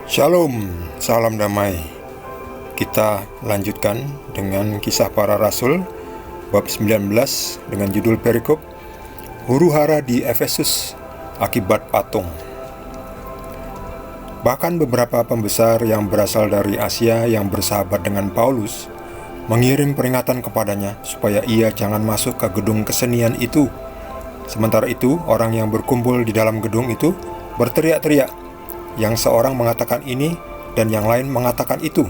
Shalom, salam damai. Kita lanjutkan dengan Kisah Para Rasul bab 19 dengan judul perikop Huru-hara di Efesus akibat patung. Bahkan beberapa pembesar yang berasal dari Asia yang bersahabat dengan Paulus mengirim peringatan kepadanya supaya ia jangan masuk ke gedung kesenian itu. Sementara itu, orang yang berkumpul di dalam gedung itu berteriak-teriak, yang seorang mengatakan ini dan yang lain mengatakan itu,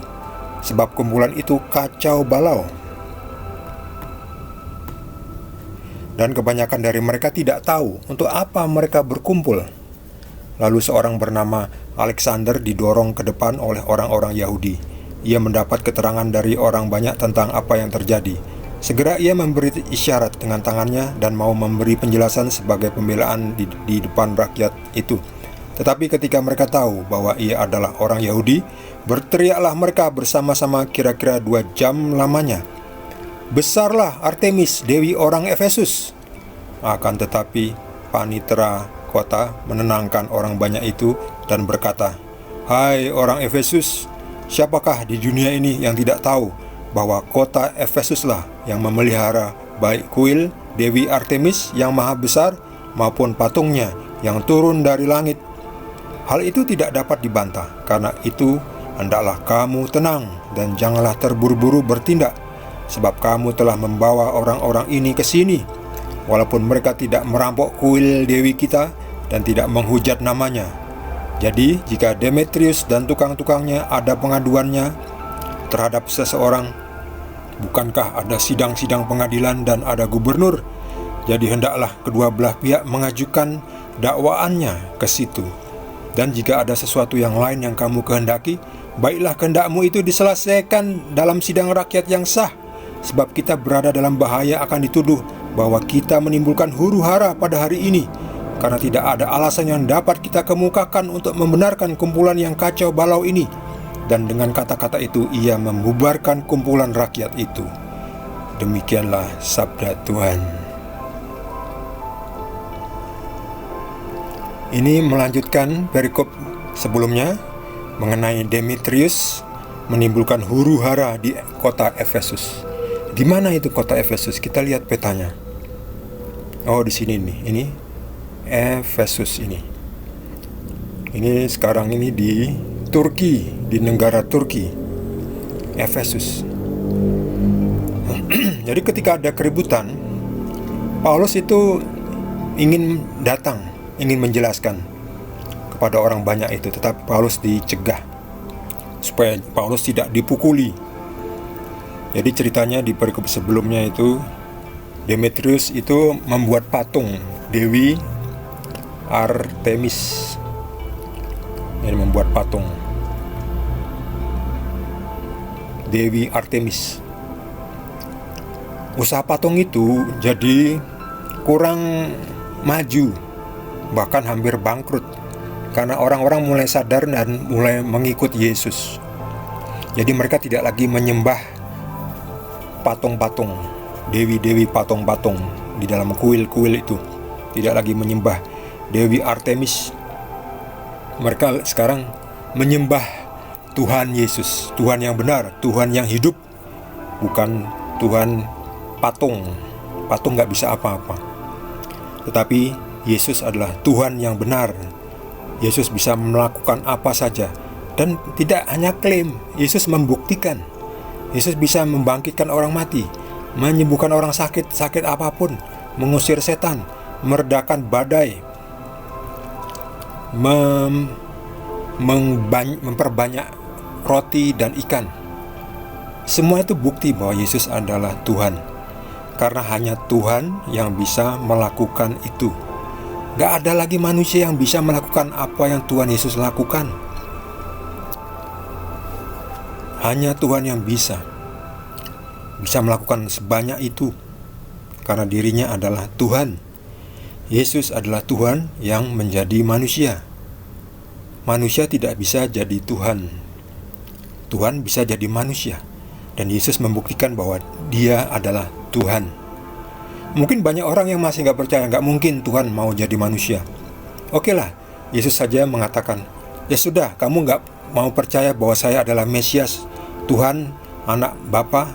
sebab kumpulan itu kacau balau. Dan kebanyakan dari mereka tidak tahu untuk apa mereka berkumpul. Lalu seorang bernama Alexander didorong ke depan oleh orang-orang Yahudi. Ia mendapat keterangan dari orang banyak tentang apa yang terjadi. Segera ia memberi isyarat dengan tangannya dan mau memberi penjelasan sebagai pembelaan di depan rakyat itu. Tetapi ketika mereka tahu bahwa ia adalah orang Yahudi, berteriaklah mereka bersama-sama kira-kira 2 jam lamanya, "Besarlah Artemis, dewi orang Efesus!" Akan tetapi panitera kota menenangkan orang banyak itu dan berkata, "Hai orang Efesus, siapakah di dunia ini yang tidak tahu bahwa kota Efesuslah yang memelihara baik kuil Dewi Artemis yang maha besar maupun patungnya yang turun dari langit? Hal itu tidak dapat dibantah. Karena itu, hendaklah kamu tenang dan janganlah terburu-buru bertindak, sebab kamu telah membawa orang-orang ini ke sini, walaupun mereka tidak merampok kuil dewi kita dan tidak menghujat namanya. Jadi, jika Demetrius dan tukang-tukangnya ada pengaduannya terhadap seseorang, bukankah ada sidang-sidang pengadilan dan ada gubernur? Jadi hendaklah kedua belah pihak mengajukan dakwaannya ke situ. Dan jika ada sesuatu yang lain yang kamu kehendaki, baiklah kehendakmu itu diselesaikan dalam sidang rakyat yang sah, sebab kita berada dalam bahaya akan dituduh bahwa kita menimbulkan huru-hara pada hari ini, karena tidak ada alasan yang dapat kita kemukakan untuk membenarkan kumpulan yang kacau balau ini." Dan dengan kata-kata itu ia membubarkan kumpulan rakyat itu. Demikianlah sabda Tuhan. Ini melanjutkan perikop sebelumnya mengenai Demetrius menimbulkan huru-hara di kota Efesus. Di mana itu kota Efesus? Kita lihat petanya. Oh, di sini nih. Ini Efesus ini. Ini sekarang ini di Turki, di negara Turki. Efesus. Jadi ketika ada keributan, Paulus itu ingin datang, ingin menjelaskan kepada orang banyak itu, tetapi Paulus dicegah supaya Paulus tidak dipukuli. Jadi ceritanya di perikop sebelumnya itu, Demetrius itu membuat patung Dewi Artemis. Jadi membuat patung Dewi Artemis. Usaha patung itu jadi kurang maju, bahkan hampir bangkrut, karena orang-orang mulai sadar dan mulai mengikut Yesus. Jadi mereka tidak lagi menyembah patung-patung, dewi-dewi patung-patung di dalam kuil-kuil itu. Tidak lagi menyembah Dewi Artemis. Mereka sekarang menyembah Tuhan Yesus, Tuhan yang benar, Tuhan yang hidup, bukan Tuhan patung. Patung gak bisa apa-apa. Tetapi Yesus adalah Tuhan yang benar. Yesus bisa melakukan apa saja. Dan tidak hanya klaim, Yesus membuktikan. Yesus bisa membangkitkan orang mati, menyembuhkan orang sakit, sakit apapun, mengusir setan, meredakan badai, memperbanyak roti dan ikan. Semua itu bukti bahwa Yesus adalah Tuhan. Karena hanya Tuhan yang bisa melakukan itu. Gak ada lagi manusia yang bisa melakukan apa yang Tuhan Yesus lakukan. Hanya Tuhan yang bisa melakukan sebanyak itu, karena dirinya adalah Tuhan. Yesus adalah Tuhan yang menjadi manusia. Manusia tidak bisa jadi Tuhan. Tuhan bisa jadi manusia. Dan Yesus membuktikan bahwa Dia adalah Tuhan. Mungkin banyak orang yang masih gak percaya, gak mungkin Tuhan mau jadi manusia. Oke lah, Yesus saja mengatakan, ya sudah, kamu mau percaya bahwa saya adalah Mesias, Tuhan, anak Bapa,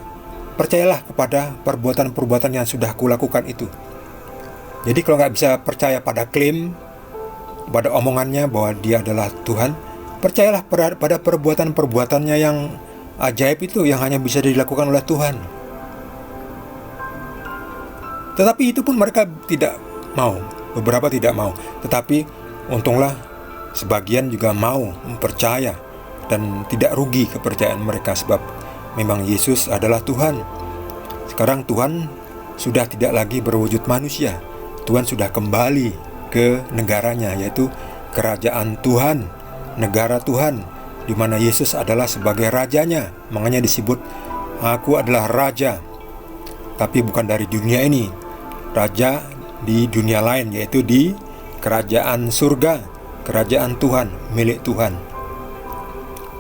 percayalah kepada perbuatan-perbuatan yang sudah kulakukan itu. Jadi kalau nggak bisa percaya pada klaim, pada omongannya bahwa dia adalah Tuhan, percayalah pada perbuatan-perbuatannya yang ajaib itu, yang hanya bisa dilakukan oleh Tuhan. Tetapi itu pun mereka tidak mau, beberapa tidak mau. Tetapi untunglah sebagian juga mau percaya, dan tidak rugi kepercayaan mereka, sebab memang Yesus adalah Tuhan. Sekarang Tuhan sudah tidak lagi berwujud manusia. Tuhan sudah kembali ke negaranya, yaitu kerajaan Tuhan, negara Tuhan, di mana Yesus adalah sebagai rajanya. Makanya disebut, aku adalah raja, tapi bukan dari dunia ini, raja di dunia lain, yaitu di kerajaan surga, kerajaan Tuhan, milik Tuhan.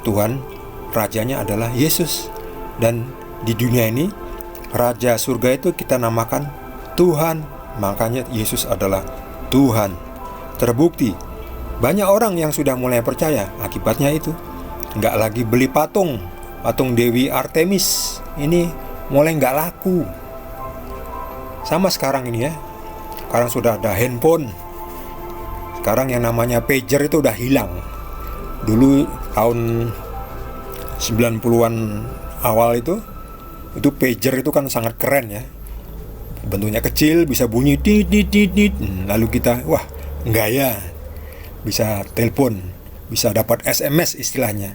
Tuhan, rajanya adalah Yesus. Dan di dunia ini, raja surga itu kita namakan Tuhan. Makanya Yesus adalah Tuhan. Terbukti banyak orang yang sudah mulai percaya. Akibatnya itu, nggak lagi beli patung Dewi Artemis. Ini mulai nggak laku. Sama sekarang ini ya, sekarang sudah ada handphone. Sekarang yang namanya pager itu udah hilang. Dulu tahun 90-an awal itu pager itu kan sangat keren ya. Bentuknya kecil, bisa bunyi tit. Lalu kita, wah, gaya. Bisa telepon, bisa dapat SMS istilahnya.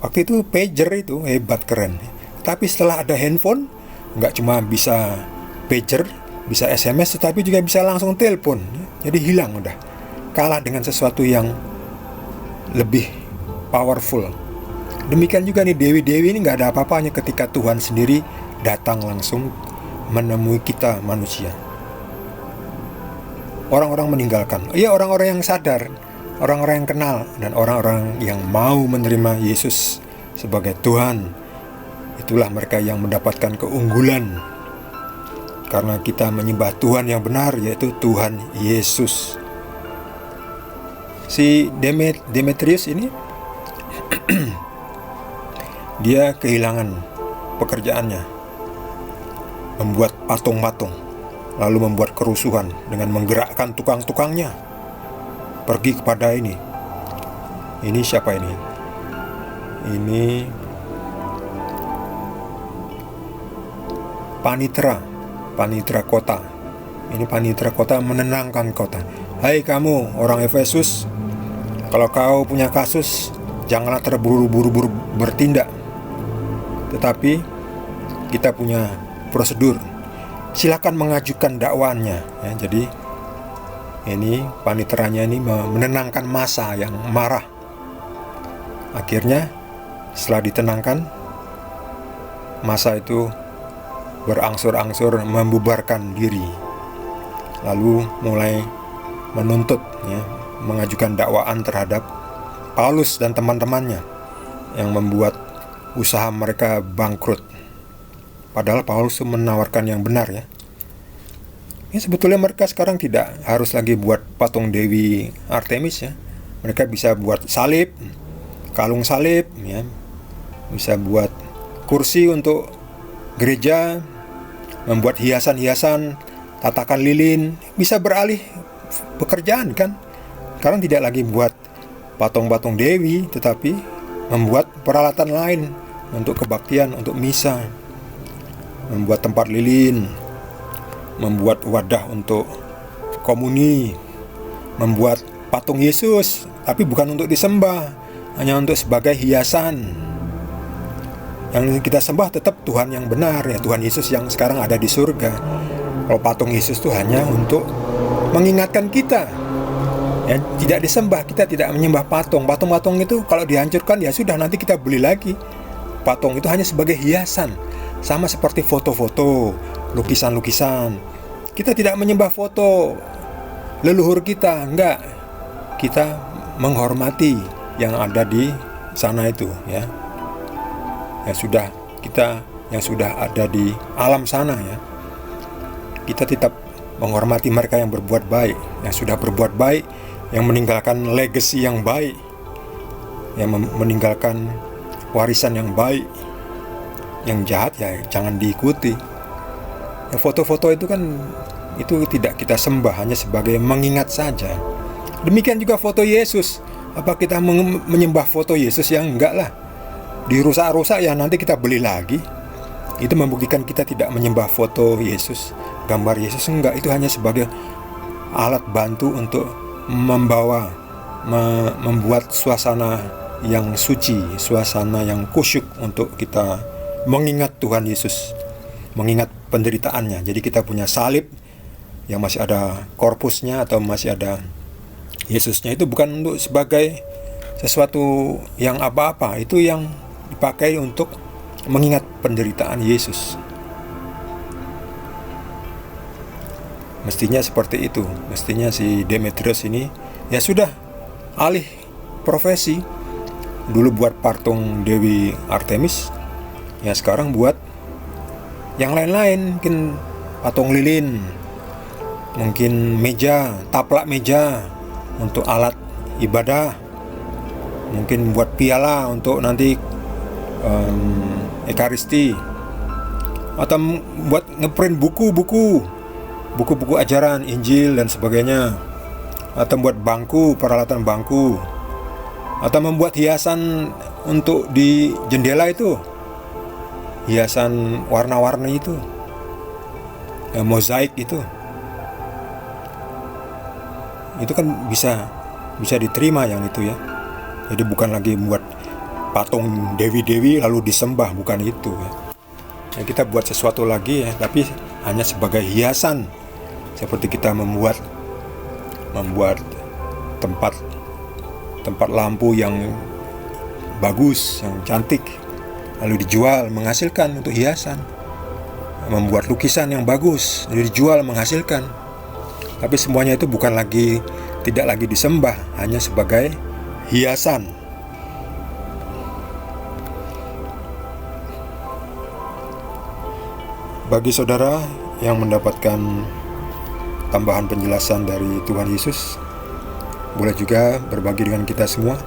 Waktu itu pager itu hebat, keren. Tapi setelah ada handphone, nggak cuma bisa pager, bisa SMS, tetapi juga bisa langsung telepon. Jadi hilang udah. Kalah dengan sesuatu yang lebih powerful. Demikian juga nih, dewi-dewi ini nggak ada apa-apanya ketika Tuhan sendiri datang langsung menemui kita manusia. Orang-orang meninggalkan. Iya, orang-orang yang sadar, orang-orang yang kenal, dan orang-orang yang mau menerima Yesus sebagai Tuhan. Itulah mereka yang mendapatkan keunggulan. Karena kita menyembah Tuhan yang benar, yaitu Tuhan Yesus. Si Demetrius ini dia kehilangan pekerjaannya, membuat patung-patung, lalu membuat kerusuhan dengan menggerakkan tukang-tukangnya pergi kepada ini. Ini siapa ini? Ini panitera kota. Ini panitera kota menenangkan kota. Hai kamu orang Efesus, kalau kau punya kasus, janganlah terburu-buru bertindak. Tetapi kita punya prosedur. Silakan mengajukan dakwaannya ya. Jadi ini paniteranya ini menenangkan massa yang marah. Akhirnya setelah ditenangkan, massa itu berangsur-angsur membubarkan diri, lalu mulai menuntut ya, mengajukan dakwaan terhadap Paulus dan teman-temannya yang membuat usaha mereka bangkrut. Padahal Paulus menawarkan yang benar ya. Sebetulnya mereka sekarang tidak harus lagi buat patung Dewi Artemis ya. Mereka bisa buat salib, kalung salib ya. Bisa buat kursi untuk gereja, membuat hiasan-hiasan, tatakan lilin, bisa beralih pekerjaan kan. Sekarang tidak lagi buat patung-patung dewi, tetapi membuat peralatan lain untuk kebaktian, untuk misa, membuat tempat lilin, membuat wadah untuk komuni, membuat patung Yesus, tapi bukan untuk disembah, hanya untuk sebagai hiasan. Yang kita sembah tetap Tuhan yang benar ya, Tuhan Yesus yang sekarang ada di surga. Kalau patung Yesus itu hanya untuk mengingatkan kita ya, tidak disembah, kita tidak menyembah patung. Patung-patung itu kalau dihancurkan ya sudah, nanti kita beli lagi. Patung itu hanya sebagai hiasan, sama seperti foto-foto, lukisan-lukisan. Kita tidak menyembah foto leluhur kita, enggak. Kita menghormati yang ada di sana itu ya. Yang sudah kita, yang sudah ada di alam sana ya. Kita tetap menghormati mereka yang berbuat baik, yang sudah berbuat baik, yang meninggalkan legacy yang baik. yang meninggalkan warisan yang baik. Yang jahat ya jangan diikuti. Ya, foto-foto itu kan itu tidak kita sembah, hanya sebagai mengingat saja. Demikian juga foto Yesus. Apa kita menyembah foto Yesus? Ya enggak lah. Dirusak-rusak ya nanti kita beli lagi. Itu membuktikan kita tidak menyembah foto Yesus, gambar Yesus. Enggak, itu hanya sebagai alat bantu untuk membuat suasana yang suci, suasana yang khusyuk untuk kita mengingat Tuhan Yesus, mengingat penderitaannya. Jadi kita punya salib yang masih ada korpusnya atau masih ada Yesusnya, itu bukan untuk sebagai sesuatu yang apa-apa, itu yang dipakai untuk mengingat penderitaan Yesus. Mestinya seperti itu. Mestinya si Demetrius ini ya sudah alih profesi. Dulu buat patung Dewi Artemis, ya sekarang buat yang lain-lain, mungkin patung lilin, mungkin meja, taplak meja untuk alat ibadah, mungkin buat piala untuk nanti Ekaristi, atau buat ngeprint buku-buku ajaran Injil dan sebagainya, atau buat bangku, peralatan bangku, atau membuat hiasan untuk di jendela itu, hiasan warna-warni itu, mozaik itu kan bisa diterima yang itu ya. Jadi bukan lagi buat patung dewi-dewi lalu disembah, bukan itu ya. Ya kita buat sesuatu lagi ya, tapi hanya sebagai hiasan. Seperti kita membuat tempat lampu yang bagus, yang cantik, lalu dijual, menghasilkan untuk hiasan. Membuat lukisan yang bagus, lalu dijual, menghasilkan. Tapi semuanya itu tidak lagi disembah, hanya sebagai hiasan. Bagi saudara yang mendapatkan tambahan penjelasan dari Tuhan Yesus, boleh juga berbagi dengan kita semua.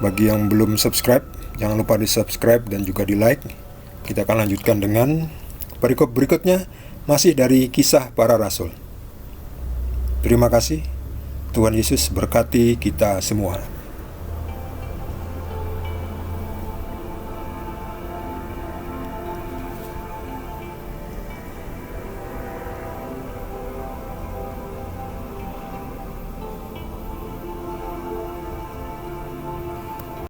Bagi yang belum subscribe, jangan lupa di subscribe dan juga di like. Kita akan lanjutkan dengan perikop berikutnya, masih dari Kisah Para Rasul. Terima kasih. Tuhan Yesus berkati kita semua.